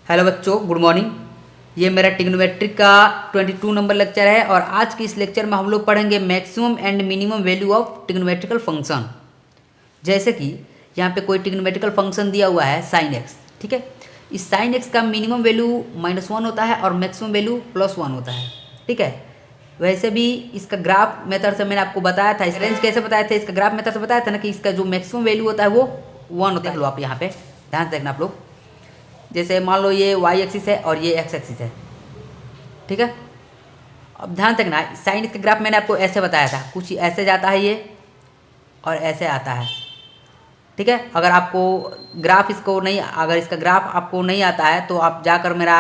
Hello बच्चों, good morning. ये मेरा ट्रिग्नोमेट्री का 22 नंबर लेक्चर है और आज की इस लेक्चर में हम लोग पढ़ेंगे maximum and minimum value of trigonometrical function. जैसे कि यहाँ पे कोई ट्रिग्नोमेट्रिकल फंक्शन दिया हुआ है साइन एक्स, ठीक है। इस साइन एक्स का मिनिमम वैल्यू -1 होता है और मैक्सिमम वैल्यू +1 होता है, ठीक है। वैसे भी इसका ग्राफ मेथड से मैंने आपको बताया था, इस रेंज कैसे बताया था, इसका ग्राफ मेथड से बताया था ना कि इसका जो मैक्सिमम वैल्यू होता है वो 1 होता है। देख लो आप यहाँ पे ध्यान से देखना आप लोग। जैसे मान लो ये y एक्सिस है और ये x एक्सिस है, ठीक है। अब ध्यान रखना, साइन इसका ग्राफ मैंने आपको ऐसे बताया था, कुछ ऐसे जाता है ये और ऐसे आता है, ठीक है। अगर आपको ग्राफ अगर इसका ग्राफ आपको नहीं आता है तो आप जाकर मेरा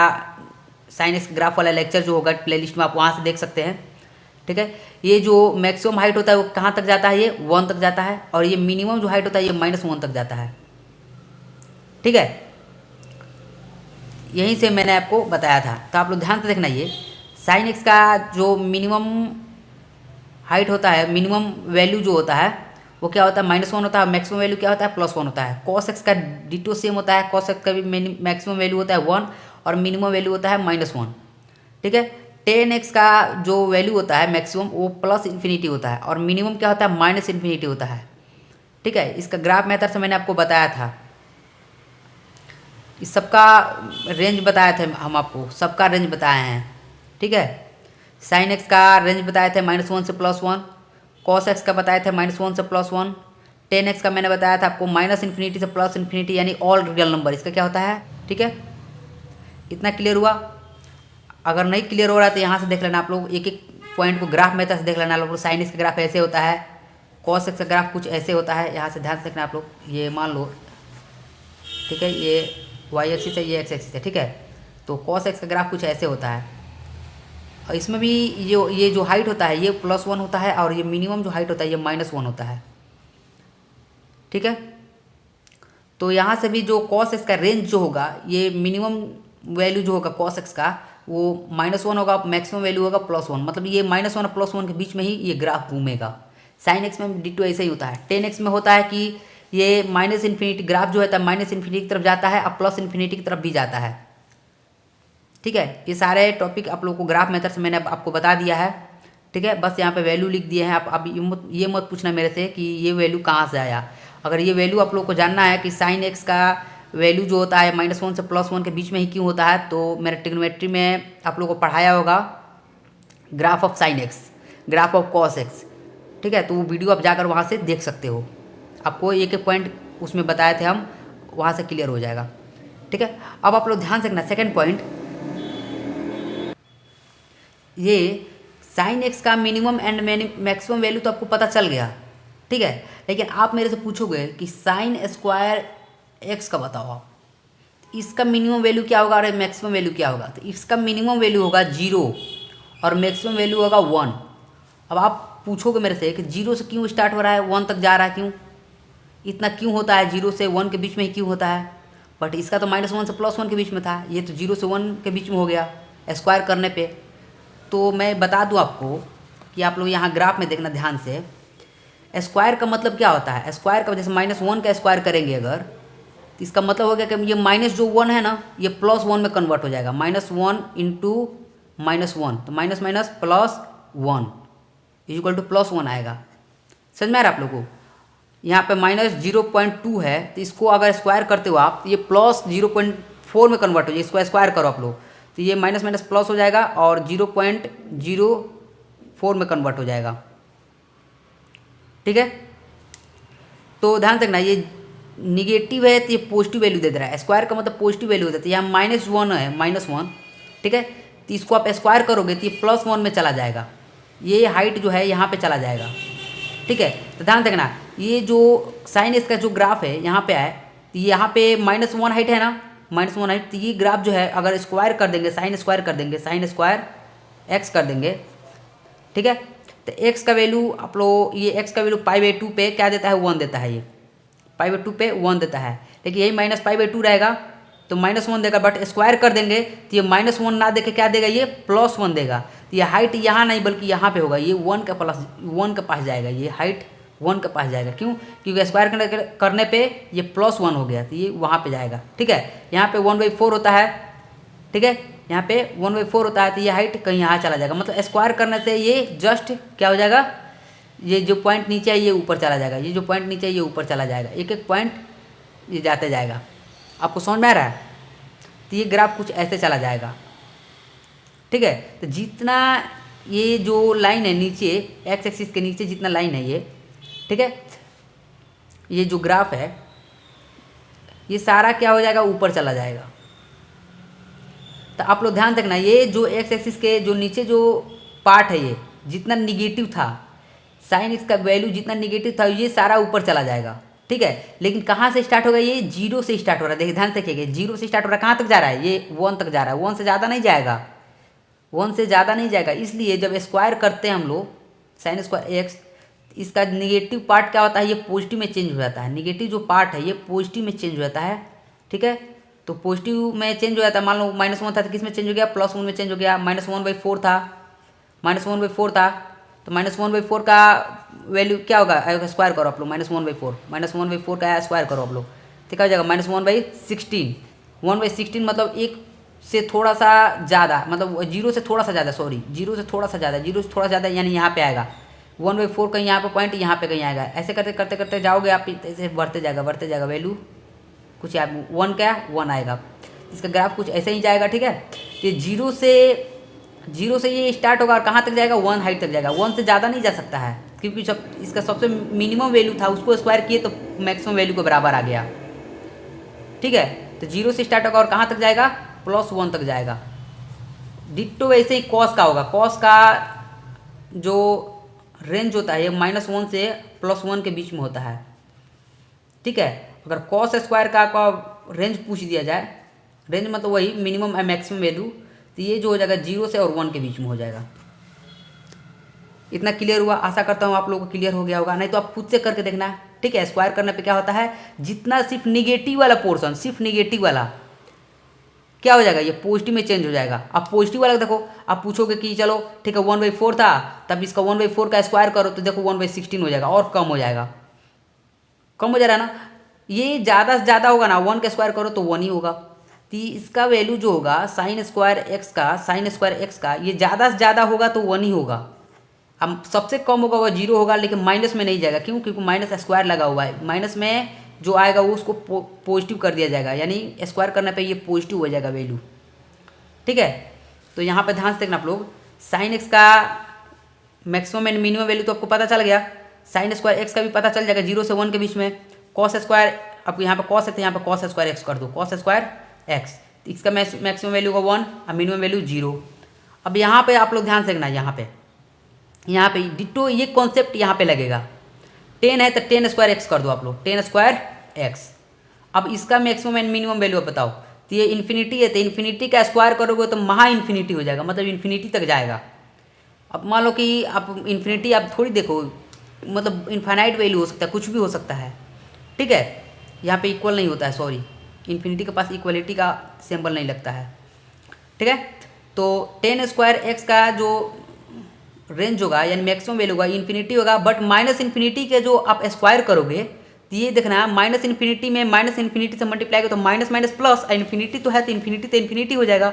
साइन इसका ग्राफ वाला लेक्चर जो होगा प्लेलिस्ट में आप वहाँ से देख सकते हैं, ठीक है। ये जो मैक्सिमम हाइट होता है वो कहाँ तक जाता है, ये 1 तक जाता है और ये मिनिमम जो हाइट होता है ये -1 तक जाता है, ठीक है। यहीं से मैंने आपको बताया था, तो आप लोग ध्यान से देखना। ये साइन एक्स का जो मिनिमम हाइट होता है, मिनिमम वैल्यू जो होता है वो क्या होता है, -1 होता है। मैक्सिमम वैल्यू क्या होता है, +1 होता है। कॉस एक्स का डिटो सेम होता है, कॉस एक्स का भी मैक्सिमम वैल्यू होता है 1 और मिनिमम वैल्यू होता है -1, ठीक है। टेन एक्स का जो वैल्यू होता है मैक्सिमम वो +∞ होता है और मिनिमम क्या होता है, -∞ होता है, ठीक है। इसका ग्राफ मेथड से मैंने आपको बताया था, इस सबका रेंज बताए थे हम आपको, सबका रेंज बताए हैं, ठीक है। साइन एक्स का रेंज बताए थे -1 से +1, कॉस एक्स का बताए थे -1 से +1, टेन एक्स का मैंने बताया था आपको -∞ से +∞, यानी ऑल रियल नंबर इसका क्या होता है, ठीक है। इतना क्लियर हुआ। अगर नहीं क्लियर हो रहा है तो यहाँ से देख लेना आप लोग, एक एक पॉइंट को ग्राफ मेथड से देख लेना आप लोग। साइन एक्स का ग्राफ ऐसे होता है, कॉस एक्स का ग्राफ कुछ ऐसे होता है, यहाँ से ध्यान से देखना आप लोग। ये मान लो, ठीक है, ये y एक्सिस है, ये x एक्सिस है, ठीक है। तो cos x का ग्राफ कुछ ऐसे होता है और इसमें भी ये जो हाइट होता है ये +1 होता है और ये मिनिमम जो हाइट होता है ये -1 होता है, ठीक है। तो यहाँ से भी जो cos x का रेंज जो होगा, ये मिनिमम वैल्यू जो होगा cos x का वो -1 होगा, मैक्सिमम वैल्यू होगा +1, मतलब ये -1 और +1 के बीच में ही ये ग्राफ घूमेगा। साइन एक्स में डिटो ऐसे ही होता है। टेन एक्स में होता है कि ये -∞ ग्राफ जो होता है -∞ की तरफ जाता है और +∞ की तरफ भी जाता है, ठीक है। ये सारे टॉपिक आप लोगों को ग्राफ मेथड से मैंने आपको बता दिया है, ठीक है। बस यहाँ पे वैल्यू लिख दिए हैं। आप अब ये मत पूछना मेरे से कि ये वैल्यू कहाँ से आया। अगर ये वैल्यू आप लोगों को जानना है कि साइन एक्स का वैल्यू जो होता है -1 से +1 के बीच में ही क्यों होता है, तो मेरा ट्रिग्नोमेट्री में आप लोगों को पढ़ाया होगा graph of sine x, graph of cos x, ठीक है। तो वो वीडियो आप जाकर वहाँ से देख सकते हो। आपको एक एक पॉइंट उसमें बताए थे हम, वहाँ से क्लियर हो जाएगा, ठीक है। अब आप लोग ध्यान से रखना, सेकंड पॉइंट, ये साइन एक्स का मिनिमम एंड मैक्सिमम वैल्यू तो आपको पता चल गया, ठीक है। लेकिन आप मेरे से पूछोगे कि साइन स्क्वायर एक्स का बताओ आप, इसका मिनिमम वैल्यू क्या होगा और मैक्सिमम वैल्यू क्या होगा। तो इसका मिनिमम वैल्यू होगा 0 और मैक्सिमम वैल्यू होगा 1। अब आप पूछोगे मेरे से कि 0 से क्यों स्टार्ट हो रहा है, 1 तक जा रहा है, क्यों इतना क्यों होता है, 0 से 1 के बीच में ही क्यों होता है। बट इसका तो -1 से +1 के बीच में था, ये तो 0 से 1 के बीच में हो गया स्क्वायर करने पे। तो मैं बता दूं आपको कि आप लोग यहाँ ग्राफ में देखना ध्यान से, स्क्वायर का मतलब क्या होता है। स्क्वायर का जैसे -1 का स्क्वायर करेंगे अगर, तो इसका मतलब हो गया कि ये -1 है ना, ये +1 में कन्वर्ट हो जाएगा। -1 × -1 तो माइनस माइनस +1 इक्वल टू +1 आएगा। समझ में आ रहा है आप लोगों को। यहाँ पे -0.2 है, तो इसको अगर स्क्वायर करते हो आप तो ये +0.4 में कन्वर्ट हो जाए। इसको स्क्वायर करो आप लोग तो ये माइनस माइनस प्लस हो जाएगा और 0.04 में कन्वर्ट हो जाएगा, ठीक है। तो ध्यान रखना, ये निगेटिव है तो ये पॉजिटिव वैल्यू दे रहा है। स्क्वायर का मतलब पॉजिटिव वैल्यू होता है। यहाँ -1 है, -1, ठीक है। तो इसको आप स्क्वायर करोगे तो ये +1 में चला जाएगा, ये हाइट जो है यहाँ पे चला जाएगा, ठीक है। तो ध्यान रखना, ये जो साइन इसका जो ग्राफ है यहाँ पे है, तो यहाँ पे -1 हाइट है ना, -1 हाइट, तो ये ग्राफ जो है अगर स्क्वायर कर देंगे, साइन स्क्वायर कर देंगे, साइन स्क्वायर एक्स कर देंगे, ठीक है। तो एक्स का वैल्यू आप लोग, ये एक्स का वैल्यू π/2 पे क्या देता है, 1 देता है। ये π/2 पे 1 देता है, लेकिन यही -π/2 रहेगा तो -1 देगा। बट स्क्वायर कर देंगे तो ये -1 ना देके क्या देगा, ये +1 देगा। तो ये हाइट यहाँ नहीं बल्कि यहाँ पे होगा, ये 1 के पास जाएगा, ये हाइट 1 के पास जाएगा। क्यों, क्योंकि स्क्वायर करने पे ये +1 हो गया तो ये वहाँ पे जाएगा, ठीक है। यहाँ पे 1/4 होता है ठीक है। यहाँ पे 1/4 होता है तो ये हाइट कहीं यहाँ चला जाएगा, मतलब स्क्वायर करने से ये जस्ट क्या हो जाएगा, ये जो पॉइंट नीचे है ये ऊपर चला जाएगा, ये जो पॉइंट नीचे है ये ऊपर चला जाएगा, एक एक पॉइंट ये जाते जाएगा। आपको समझ में आ रहा है? तो ये ग्राफ कुछ ऐसे चला जाएगा, ठीक है। तो जितना ये जो लाइन है नीचे एक्स एक्सिस के नीचे जितना लाइन है ये, ठीक है, ये जो ग्राफ है ये सारा क्या हो जाएगा, ऊपर चला जाएगा। तो आप लोग ध्यान रखना, ये जो एक्स एक्सिस के जो नीचे जो पार्ट है ये जितना निगेटिव था, साइन एक्स का वैल्यू जितना निगेटिव था ये सारा ऊपर चला जाएगा, ठीक है। लेकिन कहाँ से स्टार्ट होगा, ये 0 से स्टार्ट हो रहा है। देखिए ध्यान से देखिए, 0 से स्टार्ट हो रहा है, कहाँ तक जा रहा है, ये 1 तक जा रहा है, 1 से ज़्यादा नहीं जाएगा, 1 से ज़्यादा नहीं जाएगा। इसलिए जब स्क्वायर करते हैं हम लोग साइन स्क्वायर एक्स, इसका निगेटिव पार्ट क्या होता है, ये पॉजिटिव में चेंज हो जाता है। निगेटिव जो पार्ट है ये पॉजिटिव में चेंज हो जाता है, ठीक है। तो पॉजिटिव में चेंज हो जाता है, मान लो -1 था तो किस में चेंज हो गया, +1 में चेंज हो गया। -1/4 था, -1/4 था, तो -1/4 का वैल्यू क्या होगा, स्क्वायर करो आप लोग, -1/4 का स्क्वायर करो आप लोग, तो क्या हो जाएगा, -1/16। 1/16 मतलब एक से थोड़ा सा ज़्यादा, मतलब 0 से थोड़ा सा ज़्यादा, सॉरी 0 से थोड़ा सा ज़्यादा, 0 से थोड़ा ज़्यादा यानी यहाँ पे आएगा। 1/4 कहीं यहाँ पे पॉइंट, यहाँ पे कहीं आएगा। ऐसे करते करते करते जाओगे आप, ऐसे बढ़ते जाएगा वैल्यू कुछ 1 क्या 1 आएगा। इसका ग्राफ कुछ ऐसे ही जाएगा, ठीक है। ये 0 से ये स्टार्ट होगा और कहाँ तक जाएगा, 1 हाइट तक जाएगा। 1 से ज़्यादा नहीं जा सकता है, क्योंकि जब इसका सबसे मिनिमम वैल्यू था उसको स्क्वायर किए तो मैक्सिमम वैल्यू के बराबर आ गया, ठीक है। तो 0 से स्टार्ट होगा और कहाँ तक जाएगा, +1 तक जाएगा। डिट्टो वैसे ही कॉस का होगा, कॉस का जो रेंज होता है ये -1 से +1 के बीच में होता है, ठीक है। अगर कॉस स्क्वायर का रेंज पूछ दिया जाए, रेंज मतलब वही मिनिमम और मैक्सिमम वैल्यू, तो ये जो हो जाएगा 0 से और 1 के बीच में हो जाएगा। इतना क्लियर हुआ? आशा करता हूँ आप लोगों को क्लियर हो गया होगा, नहीं तो आप खुद से करके देखना, ठीक है। स्क्वायर करने पे क्या होता है, जितना सिर्फ निगेटिव वाला पोर्शन, सिर्फ निगेटिव वाला क्या हो जाएगा, ये पॉजिटिव में चेंज हो जाएगा। अब पॉजिटिव वाला देखो, आप पूछोगे कि चलो ठीक है 1/4 था, तब इसका 1/4 का स्क्वायर करो तो देखो 1/16 हो जाएगा, और कम हो जाएगा, कम हो जा रहा है ना। ये ज़्यादा से ज़्यादा होगा ना, 1 का स्क्वायर करो तो 1 ही होगा। तो इसका वैल्यू जो होगा साइन स्क्वायर एक्स का ये ज़्यादा से ज़्यादा होगा तो 1 ही होगा। अब सबसे कम होगा वो 0 होगा, लेकिन माइनस में नहीं जाएगा। क्यों? क्योंकि माइनस स्क्वायर लगा हुआ है, माइनस में जो आएगा वो उसको पॉजिटिव कर दिया जाएगा, यानी स्क्वायर करने पे ये पॉजिटिव हो जाएगा वैल्यू, ठीक है। तो यहाँ पे ध्यान से देखना आप लोग, साइन एक्स का मैक्सिमम एंड मिनिमम वैल्यू तो आपको पता चल गया, साइन स्क्वायर एक्स का भी पता चल जाएगा 0 से 1 के बीच में। कॉस स्क्वायर, आपको यहाँ पे कॉस है तो यहाँ पे कॉस स्क्वायर एक्स कर दो, कॉस स्क्वायर एक्स, इसका मैक्सिमम वैल्यू का 1 और मिनिमम वैल्यू 0। अब यहाँ पे आप लोग ध्यान से देखना, यहाँ पे डिट्टो ये कॉन्सेप्ट यहाँ पे लगेगा। 10 है तो 10 स्क्वायर एक्स कर दो आप लोग, 10 स्क्वायर एक्स। अब इसका मैक्सिमम एंड मिनिमम वैल्यू बताओ, तो ये इन्फिनिटी है तो इन्फिनिटी का स्क्वायर करोगे तो महा इन्फिनिटी हो जाएगा, मतलब इन्फिनिटी तक जाएगा। अब मान लो कि आप इन्फिनिटी आप थोड़ी देखो, मतलब इन्फाइनाइट वैल्यू हो सकता है, कुछ भी हो सकता है, ठीक है। यहाँ पे इक्वल नहीं होता है, सॉरी, इन्फिनिटी के पास इक्वलिटी का सिंबल नहीं लगता है, ठीक है। तो 10 स्क्वायर एक्स का जो रेंज होगा यानी मैक्सिमम वैल्यू होगा इन्फिनिटी होगा, बट माइनस इन्फिनिटी के जो आप स्क्वायर करोगे तो ये देखना, माइनस इन्फिनिटी में माइनस इन्फिनिटी से मल्टीप्लाई करो तो माइनस माइनस प्लस, इन्फिनिटी तो है तो इन्फिनिटी हो जाएगा,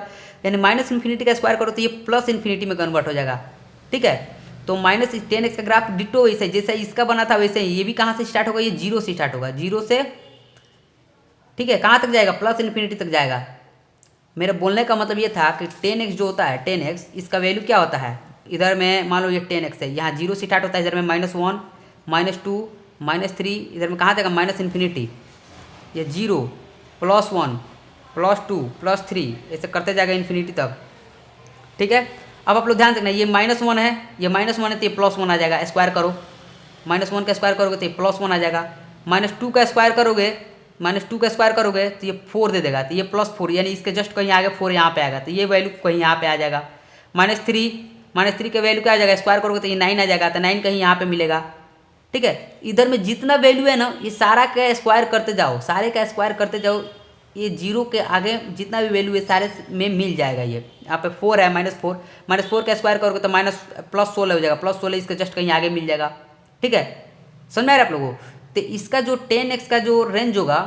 यानी माइनस इन्फिनिटी का स्क्वायर करो तो ये प्लस इन्फिनिटी में कन्वर्ट हो जाएगा, ठीक है। तो -10x का ग्राफ डिट्टो वैसे जैसे इसका बना था वैसे ही ये भी कहाँ से स्टार्ट होगा, ये 0 से स्टार्ट होगा, 0 से, ठीक है, कहाँ तक जाएगा, प्लस इन्फिनिटी तक जाएगा। मेरा बोलने का मतलब ये था कि 10x जो होता है 10x, इसका वैल्यू क्या होता है, इधर में मान लो ये 10x है, यहाँ 0 से स्टार्ट होता है, इधर में -1 -2 -3, इधर में कहाँ तक माइनस इन्फिनिटी, ये 0 +1 +2 +3 ऐसे करते जाएगा इन्फिनिटी तक, ठीक है। अब आप लोग ध्यान रखना, ये -1 है, ये -1 है तो ये +1 आ जाएगा, स्क्वायर करो, -1 का स्क्वायर करोगे तो ये +1 आ जाएगा, -2 का स्क्वायर करोगे, -2 का स्क्वायर करोगे तो ये 4 दे देगा, तो ये +4 यानी इसके जस्ट कहीं आगे 4 यहाँ पे आएगा, तो ये वैल्यू कहीं यहाँ पे आ जाएगा। -3 का वैल्यू क्या आ जाएगा, स्क्वायर करोगे तो ये 9 आ जाएगा, तो 9 कहीं यहाँ पे मिलेगा, ठीक है। इधर में जितना वैल्यू है ना ये सारा का स्क्वायर करते जाओ, सारे का स्क्वायर करते जाओ, ये 0 के आगे जितना भी वैल्यू है सारे में मिल जाएगा। ये यहाँ पे 4 है, -4 का स्क्वायर करोगे तो +16 हो जाएगा, +16 इसके जस्ट कहीं आगे मिल जाएगा, ठीक है। समझ में आ रहा है आप लोगों को? तो इसका जो 10x का जो रेंज होगा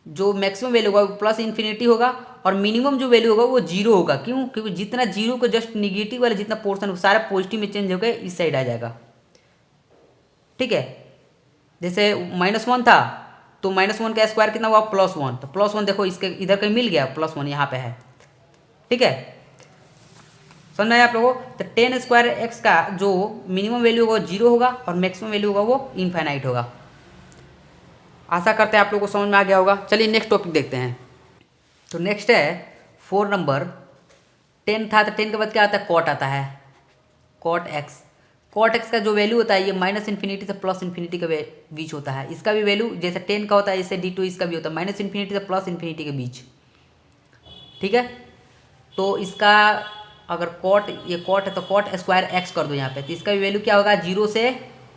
जो मैक्सिमम वैल्यू होगा वो प्लस इन्फिनिटी होगा और मिनिमम जो वैल्यू होगा वो जीरो होगा। क्यों? क्योंकि जितना जीरो को जस्ट निगेटिव वाला जितना पोर्शन सारा पॉजिटिव में चेंज होकर इस साइड आ जाएगा। ठीक है, जैसे -1 था तो -1 का स्क्वायर कितना हुआ? +1। तो +1 देखो इसके इधर कहीं मिल गया, +1 यहाँ पे है। ठीक है, समझ में आया आप लोगों को? तो टेन स्क्वायर एक्स का जो मिनिमम वैल्यू होगा जीरो होगा और मैक्सिमम वैल्यू होगा वो इनफाइनाइट होगा। आशा करते हैं आप लोगों को समझ में आ गया होगा। चलिए नेक्स्ट टॉपिक देखते हैं। तो नेक्स्ट है 4 नंबर। 10 था तो 10 के बाद क्या आता है? कॉट आता है, कॉट एक्स। कॉट एक्स का जो वैल्यू होता है ये -इन्फिनिटी से +इन्फिनिटी के बीच होता है। इसका भी वैल्यू जैसे 10 का होता है इससे D2 इसका भी होता है -इन्फिनिटी से +इन्फिनिटी के बीच। ठीक है, तो इसका अगर कॉट ये कॉट है तो कॉट स्क्वायर एक्स कर दो यहाँ पे, तो इसका भी वैल्यू क्या होगा? 0 से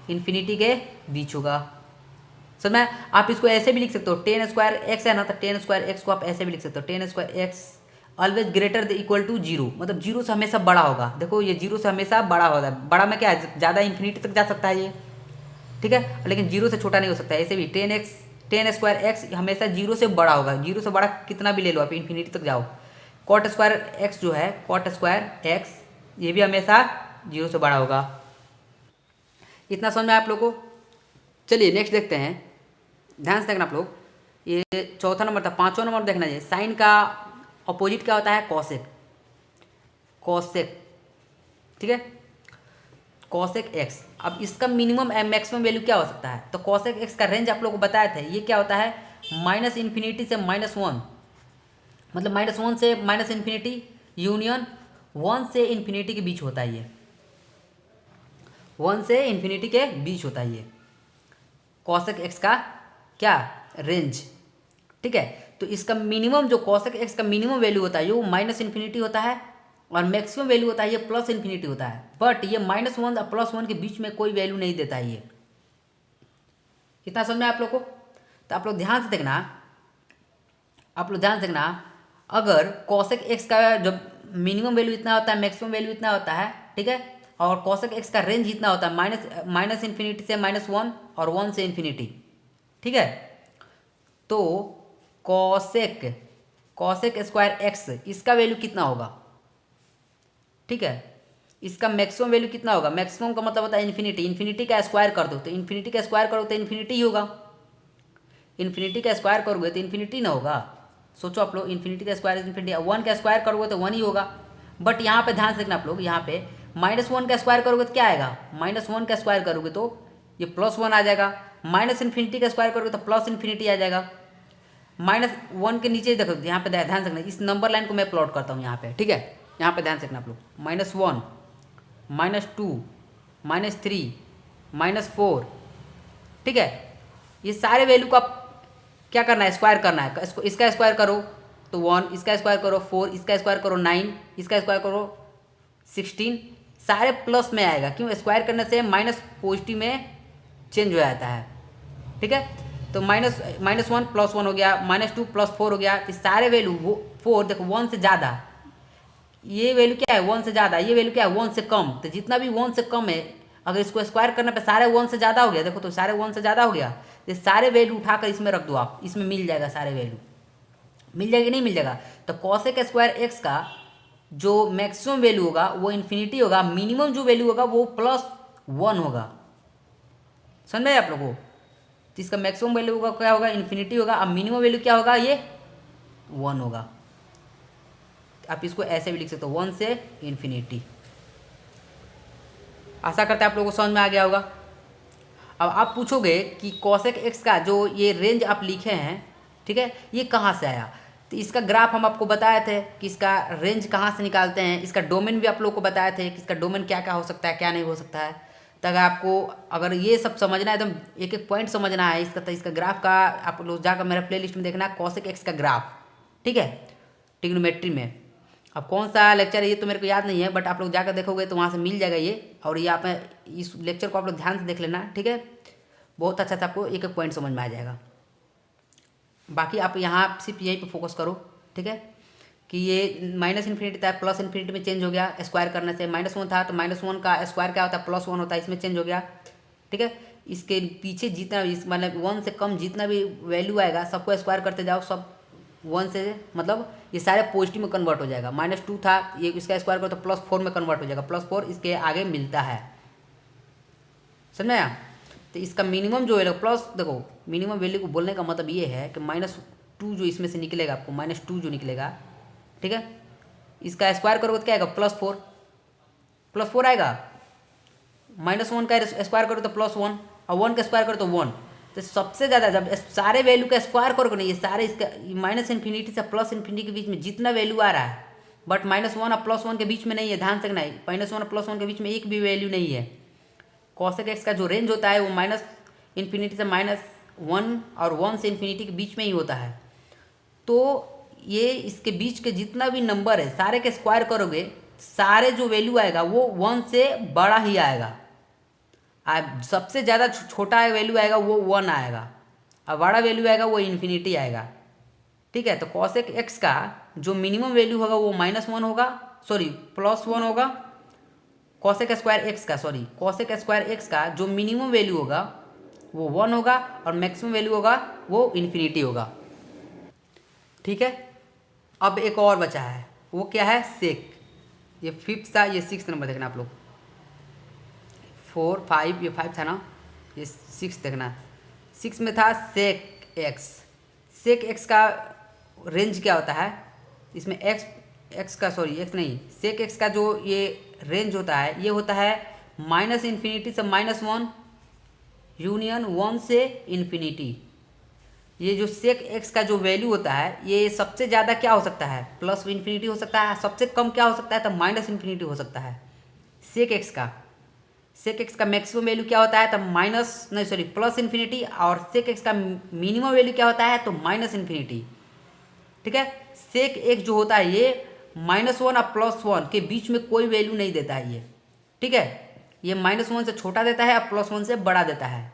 इन्फिनिटी के बीच होगा। समझ में? आप इसको ऐसे भी लिख सकते हो, 10 स्क्वायर एक्स है ना, तो 10 स्क्वायर एक्स को आप ऐसे भी लिख सकते हो, 10 square x always greater the equal to 0, मतलब 0 से हमेशा बड़ा होगा। देखो ये 0 से हमेशा बड़ा होगा। बड़ा में क्या है? ज़्यादा इन्फिनिटी तक जा सकता है ये। ठीक है, लेकिन 0 से छोटा नहीं हो सकता है। ऐसे भी 10 स्क्वायर एक्स हमेशा 0 से बड़ा होगा। 0 से बड़ा कितना भी ले लो आप, इन्फिनिटी तक जाओ। कॉट स्क्वायर एक्स जो है, कॉट स्क्वायर एक्स ये भी हमेशा 0 से बड़ा होगा। इतना समझ में आप लोगों को? चलिए नेक्स्ट देखते हैं, ध्यान से देखना आप लोग। ये चौथा नंबर था। 5वां नंबर देखना चाहिए। साइन का अपोजिट क्या होता है? कॉसेक। कॉसेक, ठीक है, कॉसेक एक्स। अब इसका मिनिमम मैक्सिमम वैल्यू क्या हो सकता है? तो कॉसेक एक्स का रेंज आप लोगों को बताए थे, ये क्या होता है? -इन्फिनिटी से -1, मतलब -1 से -इन्फिनिटी यूनियन 1 से इन्फिनिटी के बीच होता है। ये 1 से इन्फिनिटी के बीच होता है ये कॉसेक एक्स का क्या? रेंज। ठीक है, तो इसका मिनिमम जो कॉसेक एक्स का मिनिमम वैल्यू होता है वो -इन्फिनिटी होता है और मैक्सिमम वैल्यू होता है ये +इन्फिनिटी होता है। बट ये -1 और +1 के बीच में कोई वैल्यू नहीं देता है ये। कितना समझ में आप लोग को? तो आप लोग ध्यान से देखना, आप लोग ध्यान से देखना, अगर कॉसेक एक्स का जब मिनिमम वैल्यू इतना होता है, मैक्सिमम वैल्यू इतना होता है, ठीक है, और कॉसेक एक्स का रेंज इतना होता है माइनस इन्फिनिटी से -1 और 1 से इन्फिनिटी, ठीक है, तो कॉसेक स्क्वायर एक्स इसका वैल्यू कितना होगा? ठीक है, इसका मैक्सिमम वैल्यू कितना होगा? मैक्सिमम का मतलब होता है इन्फिनिटी। इन्फिनिटी का स्क्वायर कर दो तो इन्फिनिटी का स्क्वायर करोगे तो इन्फिनिटी ही होगा। इन्फिनिटी का स्क्वायर करोगे तो इन्फिनिटी ना होगा? सोचो आप लोग, इन्फिनिटी का स्क्वायर इन्फिनिटी, 1 का स्क्वायर करोगे तो 1 ही होगा। बट यहाँ पे ध्यान से देखना आप लोग, यहाँ पे -1 का स्क्वायर करोगे तो क्या आएगा? -1 का स्क्वायर करोगे तो ये +1 आ जाएगा। -इन्फिनिटी का स्क्वायर करोगे तो +इन्फिनिटी आ जाएगा। -1 के नीचे देखो, यहाँ पे ध्यान से रखना, इस नंबर लाइन को मैं प्लॉट करता हूँ यहाँ पे, ठीक है, यहाँ पे ध्यान से रखना आप लोग। -1, -2, -3, -4, ठीक है, ये सारे वैल्यू को आप क्या करना है? स्क्वायर करना है। इसका स्क्वायर करो तो 1, इसका स्क्वायर करो 4, इसका स्क्वायर करो 9, इसका स्क्वायर करो 16, सारे प्लस में आएगा। क्यों? स्क्वायर करने से माइनस पॉजिटिव में चेंज हो जाता है। ठीक है, तो -1 + 1 हो गया, -2 + 4 हो गया। इस सारे वैल्यू वो 4 देखो 1 से ज़्यादा, ये वैल्यू क्या है? 1 से ज़्यादा, ये वैल्यू क्या है? 1 से कम। तो जितना भी 1 से कम है, अगर इसको स्क्वायर करने पे सारे 1 से ज़्यादा हो गया, देखो तो सारे 1 से ज़्यादा हो गया, ये सारे वैल्यू उठाकर इसमें रख दो आप, इसमें मिल जाएगा, सारे वैल्यू मिल जाएगी, नहीं मिल जाएगा? तो कॉसेक स्क्वायर एक्स का जो मैक्सिमम वैल्यू होगा वो इन्फिनिटी होगा, मिनिमम जो वैल्यू होगा वो +1 होगा। समझ में आप लोगों को? तो इसका मैक्सिमम वैल्यू होगा क्या होगा? इन्फिनिटी होगा। अब मिनिमम वैल्यू क्या होगा? ये 1 होगा। आप इसको ऐसे भी लिख सकते हो, 1 से इन्फिनिटी। आशा करते हैं आप लोगों को समझ में आ गया होगा। अब आप पूछोगे कि कॉसेक एक्स का जो ये रेंज आप लिखे हैं, ठीक है, ये कहाँ से आया? तो इसका ग्राफ हम आपको बताए थे कि इसका रेंज कहाँ से निकालते हैं। इसका डोमेन भी आप लोग को बताए थे कि इसका डोमेन क्या क्या हो सकता है, क्या नहीं हो सकता है। तो अगर आपको अगर ये सब समझना है, एकदम एक एक पॉइंट समझना है इसका, तो इसका ग्राफ का आप लोग जाकर मेरा प्लेलिस्ट में देखना, कॉसेक एक्स का ग्राफ, ठीक है, ट्रिग्नोमेट्री में। अब कौन सा लेक्चर है ये तो मेरे को याद नहीं है, बट आप लोग जाकर देखोगे तो वहाँ से मिल जाएगा ये। और ये आप इस लेक्चर को आप लोग ध्यान से देख लेना, ठीक है, बहुत अच्छा से आपको एक एक पॉइंट समझ में आ जाएगा। बाकी आप यहाँ सिर्फ यहीं पे फोकस करो, ठीक है, कि ये -इन्फिनिटी था +इन्फिनिटी में चेंज हो गया स्क्वायर करने से। -1 था तो -1 का स्क्वायर क्या होता है? +1 होता है, इसमें चेंज हो गया, ठीक है। इसके पीछे जितना इस मतलब 1 से कम जितना भी वैल्यू आएगा सबको स्क्वायर करते जाओ, सब 1 से मतलब ये सारे पॉजिटिव में कन्वर्ट हो जाएगा। -2 था, ये इसका स्क्वायर करो तो +4 में कन्वर्ट हो जाएगा, +4 इसके आगे मिलता है। समझ आया? तो इसका मिनिमम जो है प्लस, देखो मिनिमम वैल्यू को बोलने का मतलब ये है कि -2 जो इसमें से निकलेगा आपको, -2 जो निकलेगा, ठीक है, इसका स्क्वायर करोगे तो क्या आएगा, +4 आएगा। -1 का स्क्वायर करो तो +1 और 1 का स्क्वायर करो तो 1। तो सबसे ज़्यादा जब सारे वैल्यू का स्क्वायर करोगे ना, ये सारे इसका -∞ से +∞ के बीच में जितना वैल्यू आ रहा है, बट -1 और +1 के बीच में नहीं है, ध्यान से रखना है, -1 और +1 के बीच में एक भी वैल्यू नहीं है। कॉसेक एक्स का जो रेंज होता है वो -∞ से -1 और 1 से ∞ के बीच में ही होता है। तो ये इसके बीच के जितना भी नंबर है सारे के स्क्वायर करोगे, सारे जो वैल्यू आएगा वो 1 से बड़ा ही आएगा। सबसे ज़्यादा छोटा वैल्यू आएगा वो 1 आएगा, और बड़ा वैल्यू आएगा वो ∞ आएगा। ठीक है, तो कॉसेक एक्स का जो मिनिमम वैल्यू होगा वो -1 होगा, सॉरी +1 होगा। कॉसेक स्क्वायर एक्स का जो मिनिमम वैल्यू होगा वो 1 होगा, और मैक्सिमम वैल्यू होगा वो ∞ होगा। ठीक है, अब एक और बचा है, वो क्या है, सेक। ये 5th था, ये 6th नंबर देखना आप लोग। 4, 5, ये 5 था ना, ये 6 देखना। 6 में था सेक एक्स का रेंज क्या होता है, इसमें सेक एक्स का जो ये रेंज होता है, ये होता है -∞ से -1 यूनियन 1 से ∞। ये जो सेक एक्स का जो वैल्यू होता है, ये सबसे ज़्यादा क्या हो सकता है, +∞ हो सकता है, सबसे कम क्या हो सकता है, तो -∞ हो सकता है। सेक एक्स का मैक्सिमम वैल्यू क्या होता है, तो +∞, और सेक एक्स का मिनिमम वैल्यू क्या होता है, तो -∞। ठीक है, सेक एक्स जो होता है ये -1 और +1 के बीच में कोई वैल्यू नहीं देता है ये। ठीक है, ये -1 से छोटा देता है और +1 से बड़ा देता है।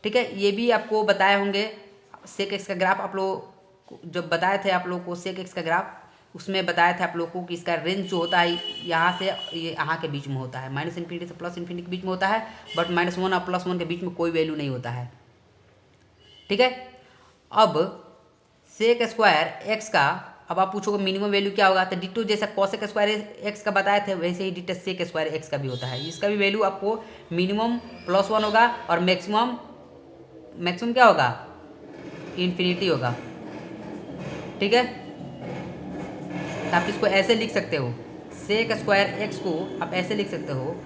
ठीक है, ये भी आपको बताए होंगे, सेक एक्स का ग्राफ आप लोग जब बताए थे आप लोग को, सेक एक्स का ग्राफ उसमें बताया था आप लोग को कि इसका रेंज जो होता है यहाँ से ये यहाँ के बीच में होता है, -∞ से +∞ के बीच में होता है, बट -1 और +1 के बीच में कोई वैल्यू नहीं होता है। ठीक है, अब सेक स्क्वायर एक्स का, अब आप पूछोगे मिनिमम वैल्यू क्या होगा, तो डिटो जैसा कॉसेक स्क्वायर एक्स का बताए थे वैसे ही डिटो सेक स्क्वायर एक्स का भी होता है। इसका भी वैल्यू आपको मिनिमम +1 होगा और मैक्सिमम क्या होगा, ∞ होगा। ठीक है, तो आप इसको ऐसे लिख सकते हो, सेक स्क्वायर एक्स को आप ऐसे लिख सकते हो,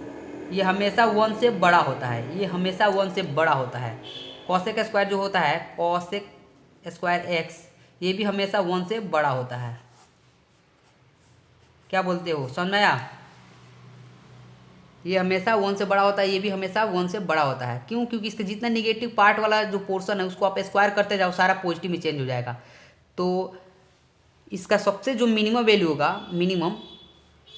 ये हमेशा 1 से बड़ा होता है, ये हमेशा 1 से बड़ा होता है। कॉसेक स्क्वायर जो होता है, कॉसेक स्क्वायर एक्स, ये भी हमेशा 1 से बड़ा होता है। क्या बोलते हो, समझ में आया? ये हमेशा 1 से बड़ा होता है, ये भी हमेशा 1 से बड़ा होता है। क्यों? क्योंकि इसका जितना निगेटिव पार्ट वाला जो पोर्शन है उसको आप स्क्वायर करते जाओ, सारा पॉजिटिव में चेंज हो जाएगा। तो इसका सबसे जो मिनिमम वैल्यू होगा,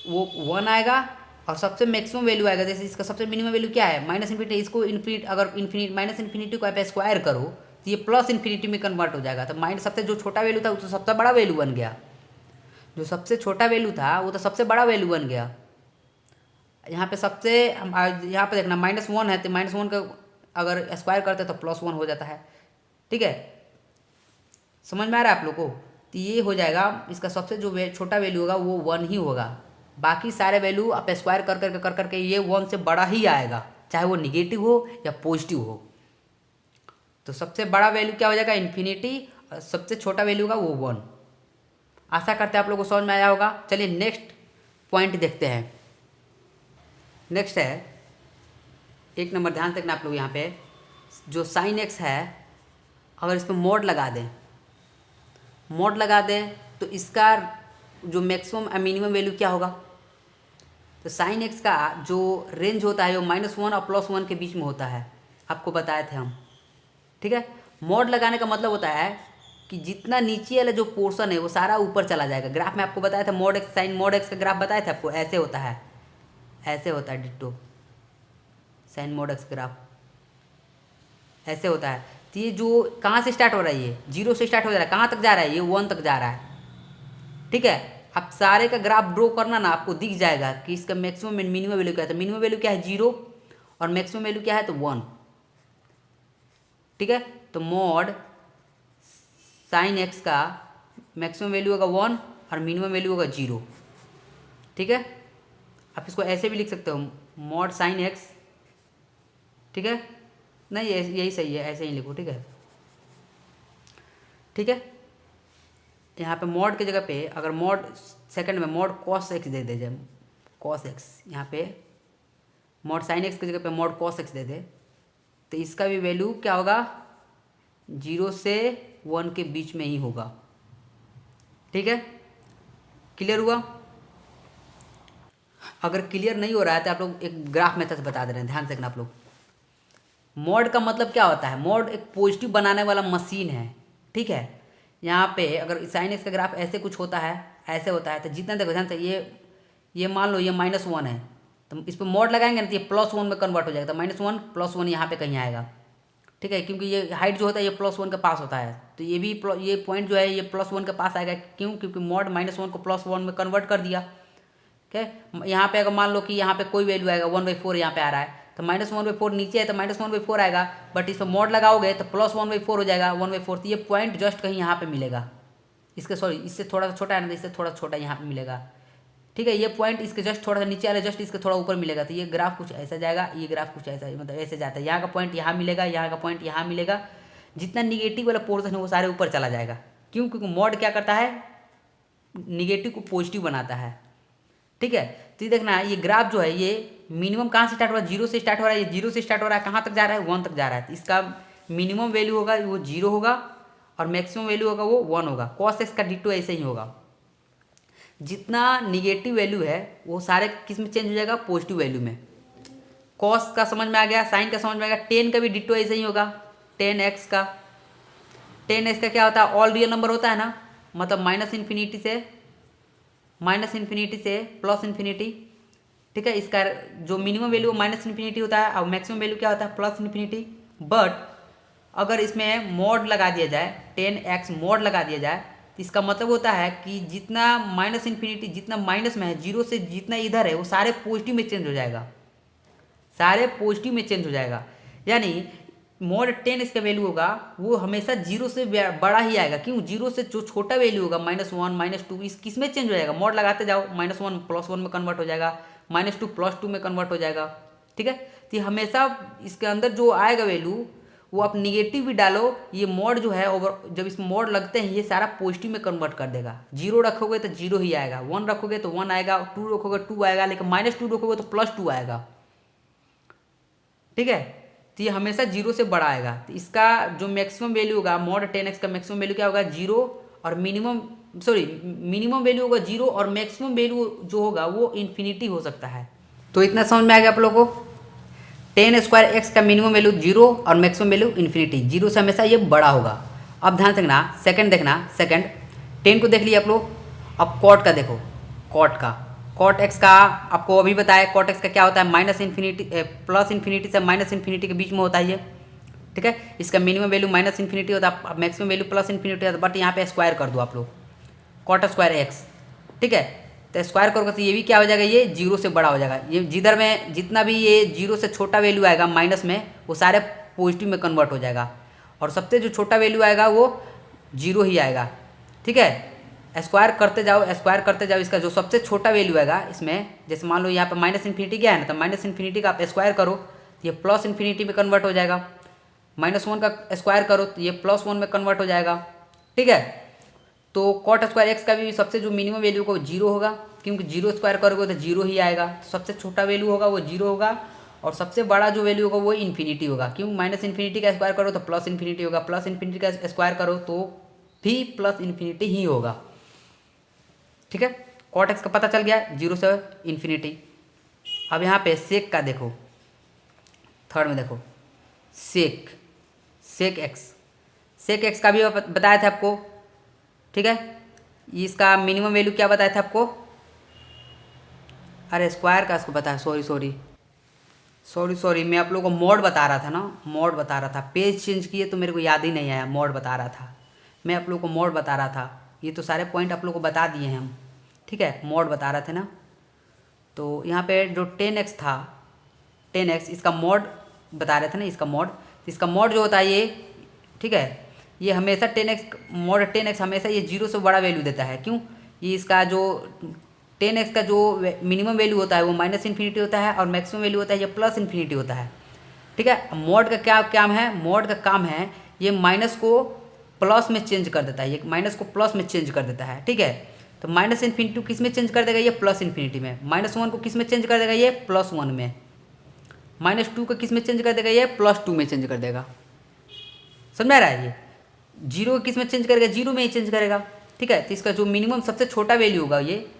वो 1 आएगा, और सबसे मैक्सिमम वैल्यू आएगा। जैसे इसका सबसे मिनिमम वैल्यू क्या है, -∞, इसको अगर -∞ को आप स्क्वायर करो तो ये +∞ में कन्वर्ट हो जाएगा। तो सबसे जो छोटा वैल्यू था वो तो सबसे बड़ा वैल्यू बन गया, जो सबसे छोटा वैल्यू था वो तो सबसे बड़ा वैल्यू बन गया। यहाँ पे यहाँ पे देखना -1 है, तो -1 का अगर स्क्वायर करते तो +1 हो जाता है। ठीक है, समझ में आ रहा है आप लोग को? तो ये हो जाएगा, इसका सबसे जो छोटा वैल्यू होगा वो 1 ही होगा, बाकी सारे वैल्यू आप स्क्वायर कर करके ये 1 से बड़ा ही आएगा, चाहे वो निगेटिव हो या पॉजिटिव हो। तो सबसे बड़ा वैल्यू क्या हो जाएगा, ∞, और सबसे छोटा वैल्यू होगा वो 1। आशा करते हैं आप लोगों को समझ में आया होगा। चलिए नेक्स्ट पॉइंट देखते हैं। नेक्स्ट है 1 नंबर, ध्यान रखना आप लोग, यहाँ पे जो साइन एक्स है, अगर इस पर मोड लगा दें तो इसका जो मैक्सिमम और मिनिमम वैल्यू क्या होगा। तो साइन एक्स का जो रेंज होता है वो -1 और +1 के बीच में होता है, आपको बताए थे हम। ठीक है, मोड लगाने का मतलब होता है कि जितना नीचे वाला जो पोर्शन है वो सारा ऊपर चला जाएगा। ग्राफ में आपको बताया था mod x, sine mod x का ग्राफ बताया था आपको, ऐसे होता है, ऐसे होता है ditto. Sine mod x graph ऐसे होता है। तो ये जो कहाँ से स्टार्ट हो रहा है, ये 0 से स्टार्ट हो जा रहा है, कहाँ तक जा रहा है, ये 1 तक जा रहा है। ठीक है, आप सारे का ग्राफ ड्रॉ करना ना, आपको दिख जाएगा कि इसका मैक्सिमम एंड मिनिमम वैल्यू क्या है। तो मिनिमम वैल्यू क्या है 0, और मैक्सिमम वैल्यू क्या है तो 1। ठीक है। तो मॉड साइन एक्स का मैक्सिमम वैल्यू होगा 1 और मिनिमम वैल्यू होगा 0, ठीक है। आप इसको ऐसे भी लिख सकते हो, मॉड साइन एक्स, ठीक है। नहीं यही सही है, ऐसे ही लिखो, ठीक है, ठीक है। यहाँ पे मॉड की जगह पे अगर मॉड सेकंड में मॉड कॉस एक्स दे जाए, कॉस एक्स, यहाँ पे मॉड साइन एक्स की जगह पे मॉड कॉस एक्स दे दे, तो इसका भी वैल्यू क्या होगा, 0 से 1 के बीच में ही होगा, ठीक है। क्लियर हुआ? अगर क्लियर नहीं हो रहा है तो आप लोग एक ग्राफ मेथड बता दे रहे हैं, ध्यान से देखना आप लोग। मॉड का मतलब क्या होता है, मॉड एक पॉजिटिव बनाने वाला मशीन है, ठीक है। यहाँ पे अगर साइन एक्स का ग्राफ ऐसे कुछ होता है, ऐसे होता है, तो जितना देखो ध्यान से, ये मान लो ये -1 है, तो इस पर मॉड लगाएंगे ना तो ये +1 में कन्वर्ट हो जाएगा, तो -1 +1 यहाँ पे कहीं आएगा, ठीक है। क्योंकि ये हाइट जो होता है ये +1 के पास होता है, तो ये भी ये पॉइंट जो है ये +1 के पास आएगा। क्यों? क्योंकि मॉड -1 को +1 में कन्वर्ट कर दिया, ठीक है। यहाँ पे अगर मान लो कि यहाँ पे कोई वैल्यू आएगा 1/4 यहाँ पे आ रहा है, तो -1/4 नीचे है तो -1/4 आएगा, बट इस पर मॉड लगाओगे तो +1/4 हो जाएगा, 1/4। तो ये पॉइंट जस्ट कहीं यहाँ पे मिलेगा, इसके सॉरी इससे थोड़ा सा छोटा है ना, इससे थोड़ा छोटा यहाँ पे मिलेगा, ठीक है। ये पॉइंट इसके जस्ट थोड़ा सा नीचे आ रहा है, जस्ट इसके थोड़ा ऊपर मिलेगा, तो ये ग्राफ कुछ ऐसा जाएगा, ये ग्राफ कुछ ऐसा, मतलब ऐसे जाता है। यहाँ का पॉइंट यहाँ मिलेगा, यहाँ का पॉइंट यहाँ मिलेगा, जितना निगेटिव वाला पोर्शन है वो सारे ऊपर चला जाएगा। क्यों? क्योंकि मॉड क्या करता है, निगेटिव को पॉजिटिव बनाता है, ठीक है। तो ये देखना ये ग्राफ जो है ये मिनिमम कहाँ से स्टार्ट हो रहा है, 0 से स्टार्ट हो रहा है, ये 0 से स्टार्ट हो रहा है, कहाँ तक जा रहा है, 1 तक जा रहा है। तो इसका मिनिमम वैल्यू होगा वो 0 होगा और मैक्सिमम वैल्यू होगा वो 1 होगा। कॉस एक्स का डिटो ऐसे ही होगा, जितना निगेटिव वैल्यू है वो सारे किस में चेंज हो जाएगा, पॉजिटिव वैल्यू में। कॉस का समझ में आ गया, साइन का समझ में आ गया, टेन का भी डिटो ऐसे ही होगा। 10x का, 10x का क्या होता है, ऑल रियल नंबर होता है ना, मतलब -∞ से +∞, ठीक है। इसका जो मिनिमम वैल्यू -∞ होता है और मैक्सिमम वैल्यू क्या होता है, +∞। बट अगर इसमें मॉड लगा दिया जाए, 10x मॉड लगा दिया जाए, तो इसका मतलब होता है कि जितना -∞, जितना माइनस में है, 0 से जितना इधर है वो सारे पॉजिटिव में चेंज हो जाएगा, सारे पॉजिटिव में चेंज हो जाएगा। यानी मॉड 10 इसका वैल्यू होगा वो हमेशा 0 से बड़ा ही आएगा। क्यों? 0 से जो छोटा वैल्यू होगा, -1 -2, इस किस में चेंज हो जाएगा, मॉड लगाते जाओ, -1 +1 में कन्वर्ट हो जाएगा, -2 +2 में कन्वर्ट हो जाएगा, ठीक है। तो ये हमेशा इसके अंदर जो आएगा वैल्यू वो आप निगेटिव भी डालो, ये मॉड जो है ओवर जब इस मॉड लगते हैं ये सारा पॉजिटिव में कन्वर्ट कर देगा। 0 रखोगे तो 0 ही आएगा, 1 रखोगे तो 1 आएगा, 2 रखोगे 2 आएगा, लेकिन -2 रखोगे तो +2 आएगा, ठीक है। तो ये हमेशा 0 से बड़ा आएगा। तो इसका जो मैक्सिमम वैल्यू होगा, मॉड 10x का मैक्सिमम वैल्यू क्या होगा, 0, और मिनिमम वैल्यू होगा 0 और मैक्सिमम वैल्यू जो होगा वो इन्फिनिटी हो सकता है। तो इतना समझ में आ गया आप लोगों को। 10² x का मिनिमम वैल्यू 0 और मैक्सिमम वैल्यू इन्फिनिटी, 0 से हमेशा ये बड़ा होगा। अब ध्यान से देखना, सेकंड देखना, सेकंड 10 को देख लिया आप लोग। अब कॉट का देखो, कॉट x का आपको अभी बताया, कॉट x का क्या होता है, +∞ से -∞ के बीच में होता है ये, ठीक है। इसका मिनिमम वैल्यू -∞ होता है, मैक्सिमम वैल्यू +∞ होता है, बट यहाँ पे स्क्वायर कर दो आप लोग, cot² x, ठीक है। तो स्क्वायर करोगे तो ये भी क्या हो जाएगा, ये 0 से बड़ा हो जाएगा। ये जिधर में जितना भी ये 0 से छोटा वैल्यू आएगा माइनस में, वो सारे पॉजिटिव में कन्वर्ट हो जाएगा, और सबसे जो छोटा वैल्यू आएगा वो 0 ही आएगा, ठीक है। स्क्वायर करते जाओ, इसका जो सबसे छोटा वैल्यू आएगा इसमें, जैसे मान लो यहाँ पे -∞ क्या है ना, तो -∞ का आप स्क्वायर करो तो ये +∞ में कन्वर्ट हो जाएगा, -1 का स्क्वायर करो तो ये +1 में कन्वर्ट हो जाएगा, ठीक है। तो cot² x का भी सबसे जो मिनिमम वैल्यू होगा वो 0 होगा, क्योंकि 0 स्क्वायर करोगे तो 0 ही आएगा। तो सबसे छोटा वैल्यू होगा वो 0 होगा, और सबसे बड़ा जो वैल्यू होगा वो इन्फिनिटी होगा। क्यों? -∞ का स्क्वायर करो तो +∞ होगा, +∞ का स्क्वायर करो तो भी +∞ ही होगा, ठीक है। cot x का पता चल गया, 0 से इन्फिनिटी। अब यहाँ पे सेक का देखो, थर्ड में देखो, सेक एक्स का भी बताया था आपको, ठीक है। इसका मिनिमम वैल्यू क्या बताया था आपको, अरे स्क्वायर का इसको बताया, सॉरी, मैं आप लोगों को मॉड बता रहा था ना, मॉड बता रहा था, पेज चेंज किए तो मेरे को याद ही नहीं आया, मॉड बता रहा था मैं, आप लोगों को मॉड बता रहा था। ये तो सारे पॉइंट आप लोगों को बता दिए हैं हम, ठीक है, मॉड बता रहे थे ना। तो यहाँ पे जो 10x था, 10x इसका मॉड बता रहे थे ना, इसका मॉड जो होता है ये ठीक है। ये हमेशा 10x मॉड 10x हमेशा ये 0 से बड़ा वैल्यू देता है। क्यों? ये इसका जो 10x का जो मिनिमम वैल्यू होता है वो माइनस इन्फिनिटी होता है और मैक्सिमम वैल्यू होता है ये प्लस इन्फिनिटी होता है। ठीक है। मॉड का क्या काम है? मॉड का काम है ये माइनस को प्लस में चेंज कर देता है, ये माइनस को प्लस में चेंज कर देता है। ठीक है। तो माइनस इन्फिनिटी किस में चेंज कर देगा? ये प्लस इन्फिनिटी में। -1 को किस में चेंज कर देगा? ये +1 में। -2 को किस में चेंज कर देगा? ये +2 में चेंज कर देगा। समझ में आ रहा है? ये 0 किस में चेंज करेगा? 0 में ही चेंज करेगा। ठीक है। तो इसका जो मिनिमम सबसे छोटा वैल्यू होगा, ये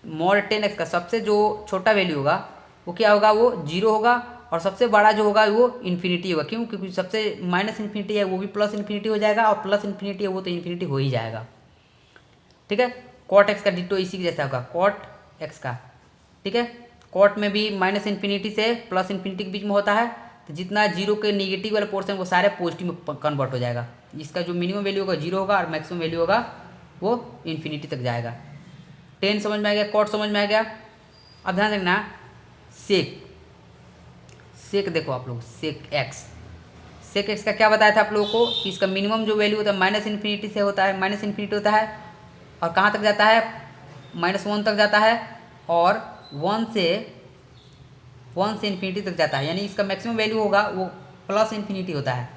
मॉड 10x का सबसे जो छोटा वैल्यू होगा वो क्या होगा? वो 0 होगा और सबसे बड़ा जो होगा वो इन्फिनिटी होगा। क्यों? क्योंकि सबसे माइनस इन्फिनिटी है वो भी प्लस इन्फिनिटी हो जाएगा और प्लस इन्फिनिटी है वो तो इन्फिनिटी हो ही जाएगा। ठीक है। कॉट एक्स का डिटो इसी के जैसा होगा, कॉट एक्स का। ठीक है। कॉट में भी माइनस इन्फिनिटी से प्लस इन्फिनिटी के बीच में होता है, तो जितना 0 के निगेटिव वाला पोर्शन वो सारे पॉजिटिव में कन्वर्ट हो जाएगा। इसका जो मिनिमम वैल्यू होगा 0 होगा और मैक्सिमम वैल्यू होगा वो इन्फिनिटी तक जाएगा। 10 समझ में आ गया? कॉट समझ में आ गया? अब ध्यान रखना, सेक सेक देखो आप लोग, सेक एक्स का क्या बताया था आप लोगों को कि इसका मिनिमम जो वैल्यू होता है माइनस इन्फिनिटी से होता है, माइनस इन्फिनिटी होता है और कहाँ तक जाता है? -1 तक जाता है और 1 से इन्फिनिटी तक जाता है। यानी इसका मैक्सिमम वैल्यू होगा वो प्लस इन्फिनिटी होता है,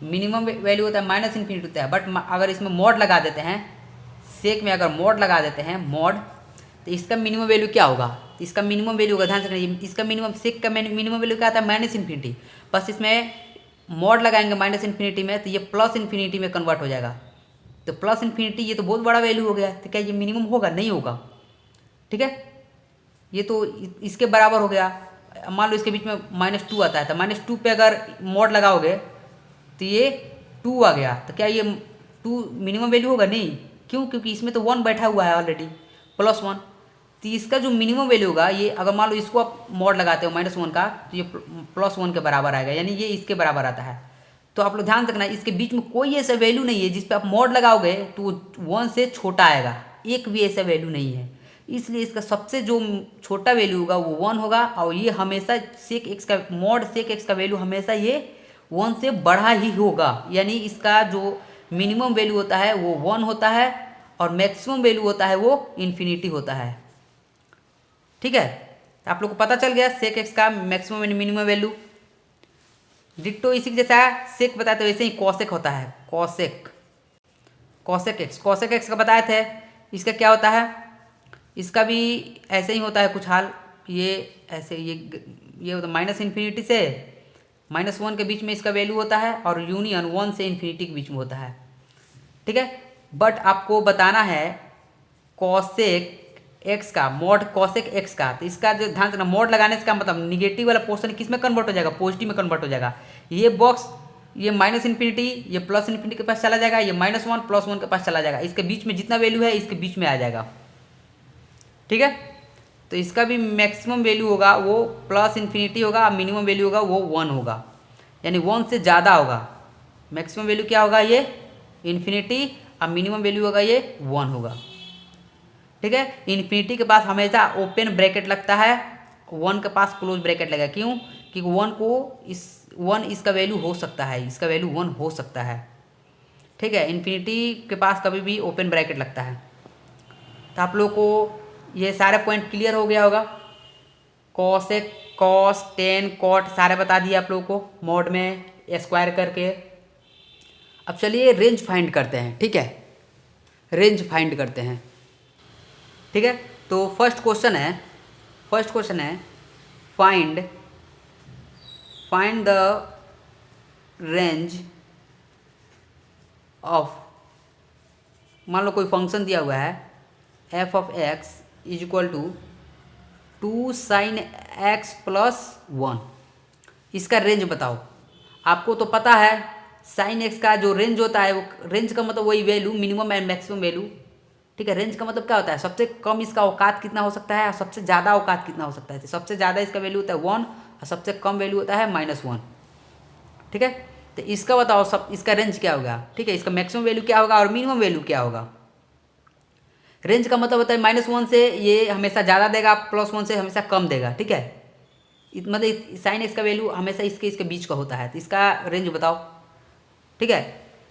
मिनिमम वैल्यू होता है माइनस इन्फिनिटी होता है। बट अगर इसमें मॉड लगा देते हैं, सेक में अगर मॉड लगा देते हैं मॉड, तो इसका मिनिमम वैल्यू क्या होगा? इसका मिनिमम वैल्यू होगा, ध्यान से रखिए, इसका मिनिमम सेक का मिनिमम वैल्यू क्या आता है? Minus infinity. बस इसमें मॉड लगाएंगे माइनस इन्फिनिटी में तो ये प्लस इन्फिनिटी में कन्वर्ट हो जाएगा। तो प्लस इन्फिनिटी ये तो बहुत बड़ा वैल्यू हो गया, तो क्या ये मिनिमम होगा? नहीं होगा। ठीक है। ये तो इसके बराबर हो गया। मान लो इसके बीच में -2 आता है, तो -2 पे अगर मॉड लगाओगे तो ये 2 आ गया, तो क्या ये 2 मिनिमम वैल्यू होगा? नहीं। क्यों? क्योंकि इसमें तो 1 बैठा हुआ है ऑलरेडी, +1। तो इसका जो मिनिमम वैल्यू होगा, ये अगर मान लो इसको आप मॉड लगाते हो -1 का, तो ये +1 के बराबर आएगा, यानी ये इसके बराबर आता है। तो आप लोग ध्यान रखना, इसके बीच में कोई ऐसा वैल्यू नहीं है जिस पे आप मॉड लगाओगे तो 1 से छोटा आएगा, एक भी ऐसा वैल्यू नहीं है। इसलिए इसका सबसे जो छोटा वैल्यू होगा वो 1 होगा और ये हमेशा सेक एक्स का मॉड सेक एक्स का वैल्यू हमेशा ये 1 से बड़ा ही होगा। यानी इसका जो मिनिमम वैल्यू होता है वो 1 होता है और मैक्सिमम वैल्यू होता है वो इन्फिनिटी होता है। ठीक है। आप लोग को पता चल गया सेक एक्स का maximum and minimum value. Ditto इसी जैसा सेक बताए थे वैसे ही कॉसेक होता है, कॉसेक एक्स का बताए थे। इसका क्या होता है? इसका भी ऐसे ही होता है कुछ हाल, ये ऐसे ये होता है माइनस इन्फिनिटी से -1 के बीच में इसका वैल्यू होता है और यूनियन 1 से इन्फिनिटी के बीच में होता है। ठीक है। बट आपको बताना है कॉसेक एक्स का, मॉड कॉसेक एक्स का, तो इसका जो ध्यान रखना, मॉड लगाने से का मतलब निगेटिव वाला पोर्शन किस में कन्वर्ट हो जाएगा? पॉजिटिव में कन्वर्ट हो जाएगा। ये बॉक्स ये माइनस इन्फिनिटी ये प्लस इन्फिनिटी के पास चला जाएगा, ये -1 +1 के पास चला जाएगा। इसके बीच में जितना वैल्यू है इसके बीच में आ जाएगा। ठीक है। तो इसका भी मैक्सिमम वैल्यू होगा वो प्लस इन्फिनिटी होगा और मिनिमम वैल्यू होगा वो 1 होगा, यानी 1 से ज़्यादा होगा। मैक्सिमम वैल्यू क्या होगा? ये इन्फिनिटी और मिनिमम वैल्यू होगा ये 1 होगा। ठीक है। इन्फिनिटी के पास हमेशा ओपन ब्रैकेट लगता है, 1 के पास क्लोज ब्रैकेट लगेगा। क्यों? क्योंकि 1 इसका वैल्यू हो सकता है, इसका वैल्यू 1 हो सकता है। ठीक है। इन्फिनिटी के पास कभी भी ओपन ब्रैकेट लगता है। तो आप लोग को ये सारे पॉइंट क्लियर हो गया होगा। कॉसेक, कॉस, टेन, कॉट सारे बता दिए आप लोगों को मॉड में स्क्वायर करके। अब चलिए रेंज फाइंड करते हैं। ठीक है। रेंज फाइंड करते हैं। ठीक है। तो फर्स्ट क्वेश्चन है फाइंड द रेंज ऑफ, मान लो कोई फंक्शन दिया हुआ है f(x) = 2 sin x + 1। इसका रेंज बताओ। आपको तो पता है sin x का जो रेंज होता है, वो रेंज का मतलब वही value minimum and maximum value. ठीक है। रेंज का मतलब क्या होता है? सबसे कम इसका औकात कितना हो सकता है और सबसे ज़्यादा औकात कितना हो सकता है। सबसे ज़्यादा इसका वैल्यू होता है 1 और सबसे कम वैल्यू होता है -1। ठीक है। तो इसका बताओ सब इसका रेंज क्या होगा? ठीक है। इसका मैक्सिमम वैल्यू क्या होगा और मिनिमम वैल्यू क्या होगा? रेंज का मतलब होता है -1 से ये हमेशा ज़्यादा देगा, +1 से हमेशा कम देगा। ठीक है। मतलब साइन एक्स का वैल्यू हमेशा इसके बीच का होता है। तो इसका रेंज बताओ। ठीक है।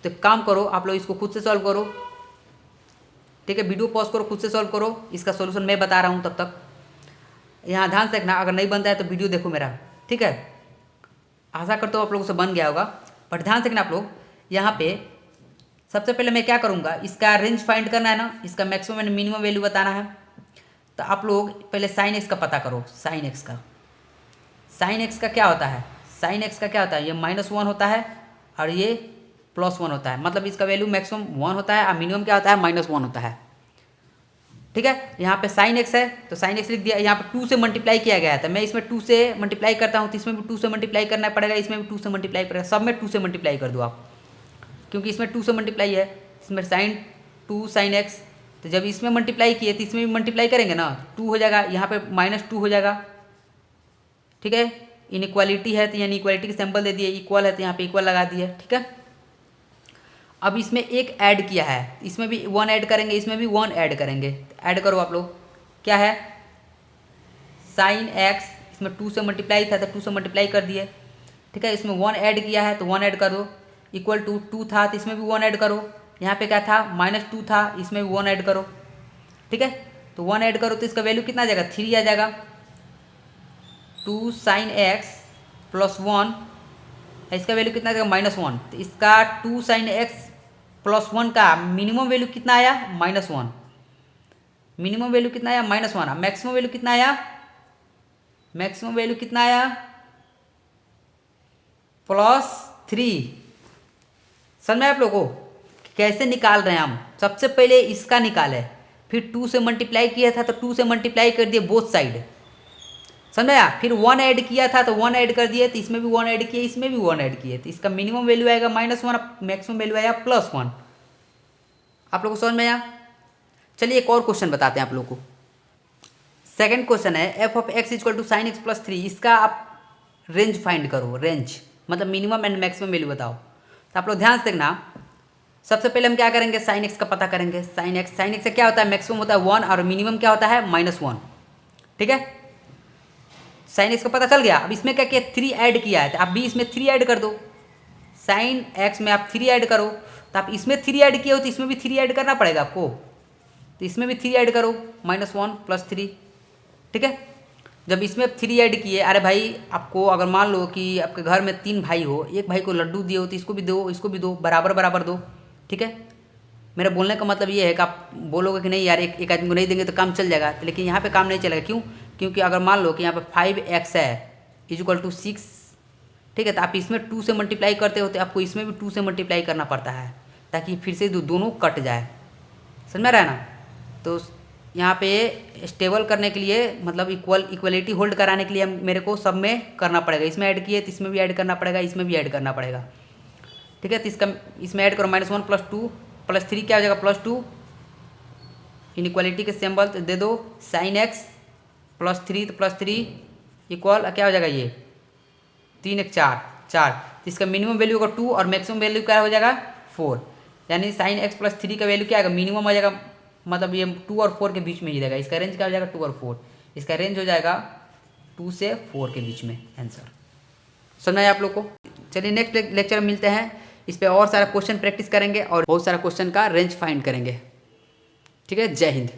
तो काम करो आप लोग, इसको खुद से सॉल्व करो, ठीक है। वीडियो पॉज करो, खुद से सॉल्व करो, इसका सॉल्यूशन मैं बता रहा हूँ तब तक। यहाँ ध्यान से रखना, अगर नहीं बनता है तो वीडियो देखो मेरा, ठीक है। आशा करता हूँ आप लोगों से बन गया होगा, बट ध्यान से रखना आप लोग। यहाँ पे सबसे पहले मैं क्या करूँगा, इसका रेंज फाइंड करना है ना, इसका मैक्सिमम एंड मिनिमम वैल्यू बताना है। तो आप लोग पहले साइन एक्स का पता करो। साइन एक्स का क्या होता है, साइन एक्स का क्या होता है, ये -1 होता है और ये +1 होता है। मतलब इसका वैल्यू मैक्सिमम 1 होता है और मिनिमम क्या होता है, -1 होता है, ठीक है। यहाँ पे साइन एक्स है तो साइन एक्स लिख दिया। यहाँ पे 2 से मल्टीप्लाई किया गया है तो मैं इसमें 2 से मल्टीप्लाई करता हूँ, तो इसमें भी 2 से मल्टीप्लाई करना पड़ेगा, इसमें भी 2 से मल्टीप्लाई पड़ेगा, सब में 2 से मल्टीप्लाई कर दो आप, क्योंकि इसमें 2 से मल्टीप्लाई है। इसमें साइन 2 साइन एक्स, तो जब इसमें मल्टीप्लाई किए तो इसमें भी मल्टीप्लाई करेंगे ना, 2 हो जाएगा, यहाँ पे -2 हो जाएगा, ठीक है। इनइक्वालिटी है तो यानी इक्वालिटी के सिंबल दे दिए, इक्वल है तो यहाँ पे इक्वल लगा दिए, ठीक है। अब इसमें एक ऐड किया है, इसमें भी 1 ऐड करेंगे, इसमें भी 1 ऐड करेंगे। ऐड करो आप लोग, क्या है, साइन एक्स, इसमें 2 से मल्टीप्लाई था तो 2 से मल्टीप्लाई कर दिए, ठीक है। इसमें 1 ऐड किया है तो 1 ऐड कर दो, इक्वल टू 2 था तो इसमें भी 1 ऐड करो। यहाँ पे क्या था, -2 था, इसमें भी 1 ऐड करो, ठीक है। तो 1 ऐड करो तो इसका वैल्यू कितना आ जाएगा, 3 आ जाएगा। 2 साइन एक्स +1, इसका वैल्यू कितना आ जाएगा, -1। तो इसका 2 साइन एक्स +1 का मिनिमम वैल्यू कितना आया, -1। मिनिमम वैल्यू कितना आया, -1। मैक्सिमम वैल्यू कितना आया, मैक्सिमम वैल्यू कितना आया, +3। समझ में आप लोगों को कैसे निकाल रहे हैं हम। सबसे पहले इसका निकाले, फिर 2 से मल्टीप्लाई किया था तो 2 से मल्टीप्लाई कर दिए बोथ साइड, समझाया। फिर 1 ऐड किया था तो 1 ऐड कर दिए, तो इसमें भी 1 ऐड किए, इसमें भी 1 ऐड किए, तो इसका मिनिमम वैल्यू आएगा -1, मैक्सिमम वैल्यू आया +1। आप लोगों को समझ में आया। चलिए एक और क्वेश्चन बताते हैं आप लोगों को। सेकंड क्वेश्चन है f(x = sin x + 3), इसका आप रेंज फाइंड करो। रेंज मतलब मिनिमम एंड मैक्सिमम वैल्यू बताओ। तो आप लोग ध्यान से देखना, सबसे पहले हम क्या करेंगे, साइन एक्स का पता करेंगे। साइन एक्स से क्या होता है, मैक्सिमम होता है 1 और मिनिमम क्या होता है, -1, ठीक है। साइन एक्स का पता चल गया। अब इसमें क्या किया, 3 ऐड किया है, तो आप भी इसमें 3 ऐड कर दो। साइन एक्स में आप 3 ऐड करो, तो आप इसमें 3 ऐड किए हो तो इसमें भी 3 ऐड करना पड़ेगा आपको, तो इसमें भी 3 ऐड करो, -1 + 3, ठीक है। जब इसमें 3 ऐड किए, अरे भाई आपको अगर मान लो कि आपके घर में 3 भाई हो, एक भाई को लड्डू दिए हो तो इसको भी दो, इसको भी दो, बराबर बराबर दो, ठीक है। मेरा बोलने का मतलब ये है कि आप बोलोगे कि नहीं यार एक आदमी को नहीं देंगे तो काम चल जाएगा, लेकिन यहाँ पे काम नहीं चलेगा। क्यों, क्योंकि अगर मान लो कि यहाँ पे 5x है = 6, ठीक है, तो आप इसमें 2 से मल्टीप्लाई करते हो तो आपको इसमें भी 2 से मल्टीप्लाई करना पड़ता है, ताकि फिर से दोनों कट जाए, समझ में रहा ना। तो यहाँ पे स्टेबल करने के लिए, मतलब इक्वलिटी होल्ड कराने के लिए मेरे को सब में करना पड़ेगा। इसमें ऐड किए तो इसमें भी ऐड करना पड़ेगा, इसमें भी ऐड करना पड़ेगा, ठीक है। तो इसका इसमें ऐड करो, -1 + 2 + 3 क्या हो जाएगा, +2। इनइक्वालिटी के सिंबल तो दे दो, साइन एक्स +3 तो +3 इक्वल क्या हो जाएगा, ये 3 1 4 4। तो इसका मिनिमम वैल्यू होगा 2 और मैक्सिमम वैल्यू क्या हो जाएगा, 4। यानी साइन एक्स +3 का वैल्यू क्या आएगा, मिनिमम हो जाएगा, मतलब ये 2 और 4 के बीच में ही रहेगा। इसका रेंज क्या हो जाएगा, 2 और 4। इसका रेंज हो जाएगा 2 से 4 के बीच में आंसर। समझ आया आप लोग को। चलिए नेक्स्ट लेक्चर में मिलते हैं, इस पर और सारा क्वेश्चन प्रैक्टिस करेंगे और बहुत सारा क्वेश्चन का रेंज फाइंड करेंगे, ठीक है। जय हिंद।